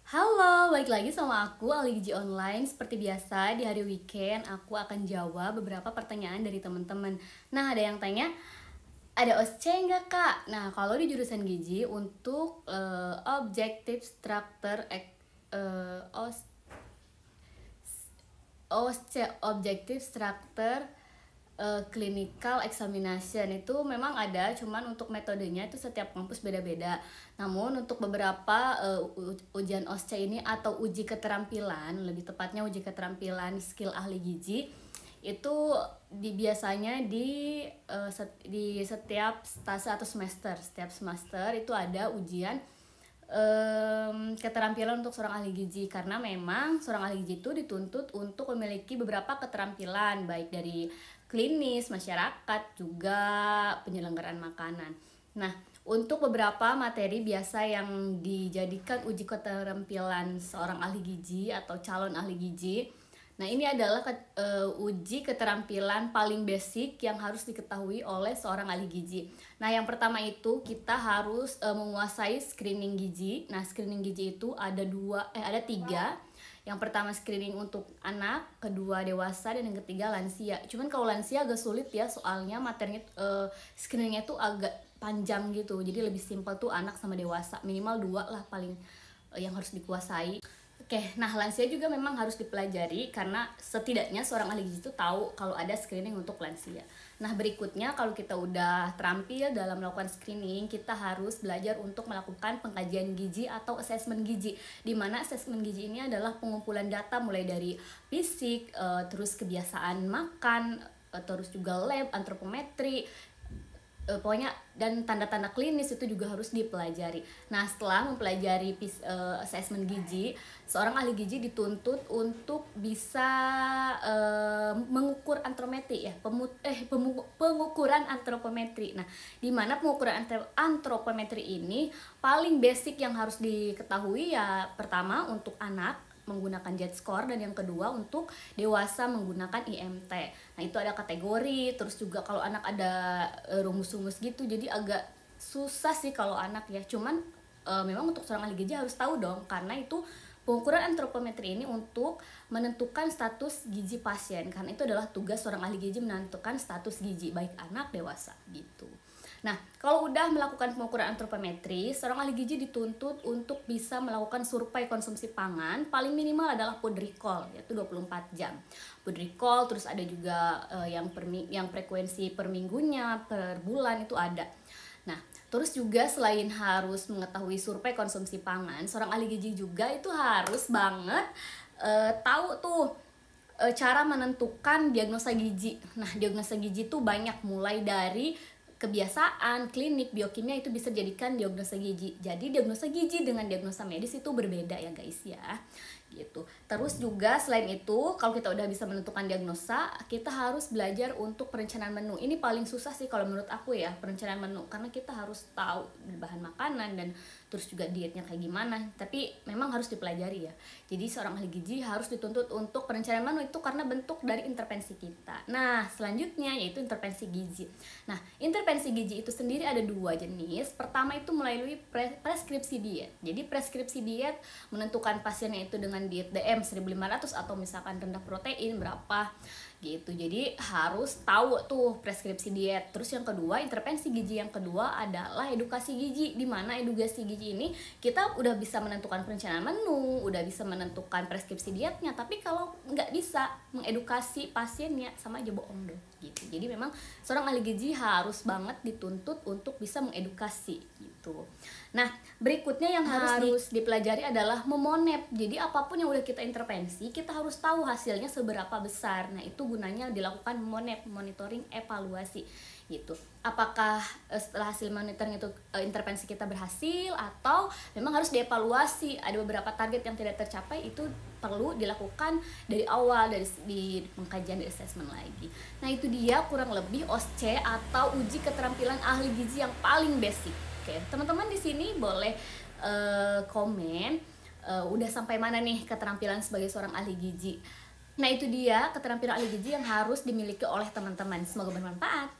Halo, balik lagi sama aku Ali Giji Online. Seperti biasa di hari weekend aku akan jawab beberapa pertanyaan dari teman-teman. Nah, ada yang tanya, ada OSCE nggak kak? Nah, kalau di jurusan Giji untuk Objective Structure OSCE Objective Structure Clinical Examination itu memang ada, cuman untuk metodenya itu setiap kampus beda-beda. Namun untuk beberapa ujian OSCE ini atau uji keterampilan, lebih tepatnya uji keterampilan skill ahli gizi itu biasanya di setiap stase atau setiap semester itu ada ujian keterampilan untuk seorang ahli gizi, karena memang seorang ahli gizi itu dituntut untuk memiliki beberapa keterampilan baik dari klinis, masyarakat, juga penyelenggaraan makanan. Nah, untuk beberapa materi biasa yang dijadikan uji keterampilan seorang ahli gizi atau calon ahli gizi, nah ini adalah uji keterampilan paling basic yang harus diketahui oleh seorang ahli gizi. Nah, yang pertama itu kita harus menguasai screening gizi. Nah, screening gizi itu ada tiga. Yang pertama screening untuk anak, kedua dewasa, dan yang ketiga lansia. Cuman kalau lansia agak sulit ya, soalnya materinya screeningnya tuh agak panjang gitu. Jadi lebih simpel tuh anak sama dewasa, minimal 2 lah paling yang harus dikuasai. Oke, nah lansia juga memang harus dipelajari karena setidaknya seorang ahli gizi itu tahu kalau ada screening untuk lansia. Nah, berikutnya kalau kita udah terampil dalam melakukan screening, kita harus belajar untuk melakukan pengkajian gizi atau assessment gizi. Di mana assessment gizi ini adalah pengumpulan data mulai dari fisik, terus kebiasaan makan, terus juga lab, antropometri, pokoknya dan tanda-tanda klinis itu juga harus dipelajari. Nah, setelah mempelajari assessment gizi, seorang ahli gizi dituntut untuk bisa mengukur antrometri ya, pengukuran antropometri. Nah, di mana pengukuran antropometri ini paling basic yang harus diketahui ya, pertama untuk anak menggunakan Z-score, dan yang kedua untuk dewasa menggunakan IMT. Nah, itu ada kategori, terus juga kalau anak ada rumus-rumus gitu, jadi agak susah sih kalau anak ya. Cuman memang untuk seorang ahli gizi harus tahu dong, karena itu pengukuran antropometri ini untuk menentukan status gizi pasien, karena itu adalah tugas seorang ahli gizi menentukan status gizi baik anak dewasa gitu. Nah, kalau udah melakukan pengukuran antropometri, seorang ahli gizi dituntut untuk bisa melakukan survei konsumsi pangan, paling minimal adalah food recall, yaitu 24 jam. Food recall, terus ada juga yang frekuensi per minggunya, per bulan itu ada. Nah, terus juga selain harus mengetahui survei konsumsi pangan, seorang ahli gizi juga itu harus banget tahu tuh cara menentukan diagnosa gizi. Nah, diagnosa gizi itu banyak, mulai dari kebiasaan, klinik, biokimia itu bisa dijadikan diagnosa gizi. Jadi diagnosa gizi dengan diagnosa medis itu berbeda ya guys ya. Gitu. Terus juga selain itu, kalau kita udah bisa menentukan diagnosa, kita harus belajar untuk perencanaan menu. Ini paling susah sih kalau menurut aku ya, perencanaan menu, karena kita harus tahu bahan makanan dan terus juga dietnya kayak gimana. Tapi memang harus dipelajari ya. Jadi seorang ahli gizi harus dituntut untuk perencanaan menu itu karena bentuk dari intervensi kita. Nah, selanjutnya yaitu intervensi gizi. Nah, intervensi gizi itu sendiri ada 2 jenis. Pertama itu melalui preskripsi diet. Jadi preskripsi diet menentukan pasiennya itu dengan diet DM 1500 atau misalkan rendah protein berapa gitu. Jadi harus tahu tuh preskripsi diet. Terus yang kedua, intervensi gizi yang kedua adalah edukasi gizi, di mana edukasi gizi ini kita udah bisa menentukan perencanaan menu, udah bisa menentukan preskripsi dietnya, tapi kalau nggak bisa mengedukasi pasiennya, sama aja bohong deh gitu. Jadi memang seorang ahli gizi harus banget dituntut untuk bisa mengedukasi gitu. Nah, berikutnya yang harus dipelajari adalah memonep. Jadi apapun yang udah kita intervensi, kita harus tahu hasilnya seberapa besar. Nah, itu gunanya dilakukan monitoring evaluasi gitu. Apakah setelah hasil monitoring itu intervensi kita berhasil, atau memang harus dievaluasi, ada beberapa target yang tidak tercapai, itu perlu dilakukan dari awal, di pengkajian, di assessment lagi. Nah, itu dia kurang lebih OSCE atau uji keterampilan ahli gizi yang paling basic. Oke, teman-teman di sini boleh komen udah sampai mana nih keterampilan sebagai seorang ahli gizi. Nah, itu dia keterampilan ahli gizi yang harus dimiliki oleh teman-teman. Semoga bermanfaat.